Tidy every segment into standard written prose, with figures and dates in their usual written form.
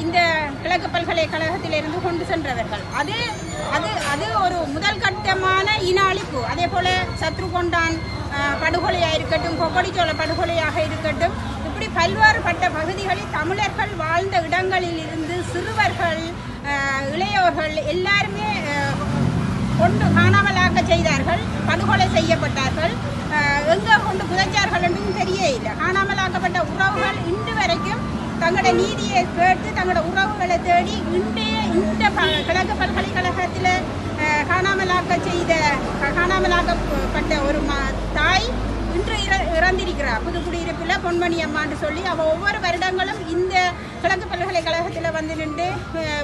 இந்த கிழக்கு பல்கலைக்கழகத்திலிருந்து கொண்டு சென்றவர்கள் அது ஒரு முதல் கட்டமான இன அழிப்பு. அதே போல சத்ருகொண்டான் படுகொலையாக இருக்கட்டும், கொக்கடிச்சோள படுகொலையாக இருக்கட்டும், இப்படி பல்வேறுபட்ட பகுதிகளில் தமிழர்கள் வாழ்ந்த இடங்களில் இருந்து சிறுவர்கள், இளையோர்கள் எல்லாருமே கொண்டு காணாமலாக்க செய்தார்கள், படுகொலை செய்யப்பட்டார்கள். எங்கே கொண்டு புதைச்சார்கள் என்றும் தெரிய இல்லை. காணாமலாக்கப்பட்ட உறவுகள் இன்று வரைக்கும் தங்களோட நீதியை கேட்டு தங்களோட உறவுகளை தேடி இந்த கிழக்கு பல்கலைக்கழகத்தில் காணாமலாக்கப்பட்ட ஒரு தாய் இன்று இறந்திருக்கிறார். புதுக்குடியிருப்பில் பொன்மணி அம்மான்னு சொல்லி அவள் ஒவ்வொரு வருடங்களும் இந்த கிழக்கு பல்கலைக்கழகத்தில் வந்து நின்று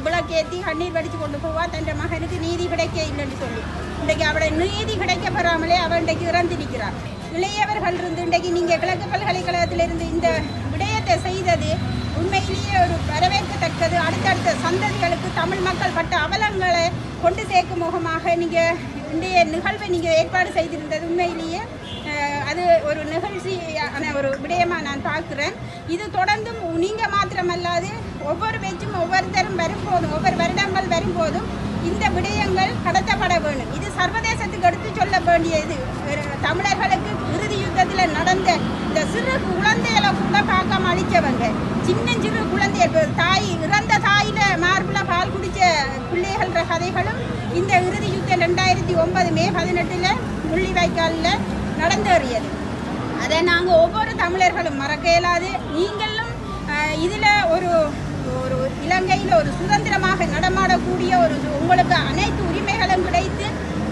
விளக்கேற்றி கண்ணீர் வடித்து கொண்டு போவா. தன் மகனுக்கு நீதி கிடைக்க இல்லைன்னு சொல்லி இன்றைக்கு அவளை நீதி கிடைக்கப்பெறாமலே அவள் இன்றைக்கு இறந்திருக்கிறார். இளையவர்கள் இருந்து இன்றைக்கு நீங்கள் கிழக்கு பல்கலைக்கழகத்திலிருந்து இந்த விடயத்தை செய்தது உண்மையிலேயே ஒரு வரவேற்கத்தக்கது. அடுத்தடுத்த சந்ததிகளுக்கு தமிழ் மக்கள் பட்ட அவலங்களை கொண்டு சேர்க்கும் முகமாக நீங்கள் இன்றைய நிகழ்வை நீங்கள் ஏற்பாடு செய்திருந்தது உண்மையிலேயே அது ஒரு நிகழ்ச்சியான ஒரு விடயமாக நான் பார்க்குறேன். இது தொடர்ந்தும் நீங்கள் மாத்திரமல்லாது ஒவ்வொரு பேச்சும் ஒவ்வொருத்தரும் வரும்போதும் ஒவ்வொரு வருடங்கள் வரும்போதும் இந்த விடயங்கள் கடத்தப்பட வேண்டும். இது சர்வதேசத்துக்கு எடுத்து சொல்ல வேண்டியது. தமிழர்களுக்கு இறுதி யுத்தத்தில் நடந்த இந்த சிறு குழந்தைகளை கூட பார்க்காம அழித்தவங்க, சிறு குழந்தைகள், இறந்த தாயில மார்புல பால் குடித்த பிள்ளைகள கதைகளும் இந்த இறுதி யுத்தம் 2009 மே 18 முள்ளிவாய்க்காலில் நடந்தேறியது. அதை நாங்கள் ஒவ்வொரு தமிழர்களும் மறக்க இயலாது. நீங்களும் இதில் ஒரு இலங்கையில் ஒரு சுதந்திரமாக நடமாடக்கூடிய உங்களுக்கு அனைத்து உரிமைகளும் கிடைத்து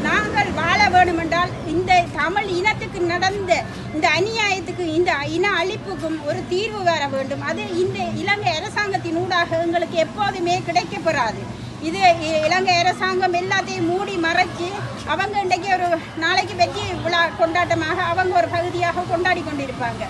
நாங்கள் வாழ வேண்டுமென்றால் இந்த தமிழ் இனத்துக்கு நடந்த இந்த அநியாயத்துக்கு, இந்த இன அழிப்புக்கும் ஒரு தீர்வு வர வேண்டும். அது இந்த இலங்கை அரசாங்கத்தின் ஊடாக எங்களுக்கு எப்போதுமே கிடைக்கப்பெறாது. இது இலங்கை அரசாங்கம் எல்லாத்தையும் மூடி மறைச்சி அவங்க இன்றைக்கு ஒரு நாளைக்கு வெற்றி விழா கொண்டாட்டமாக அவங்க ஒரு பகுதியாக கொண்டாடி கொண்டிருப்பாங்க.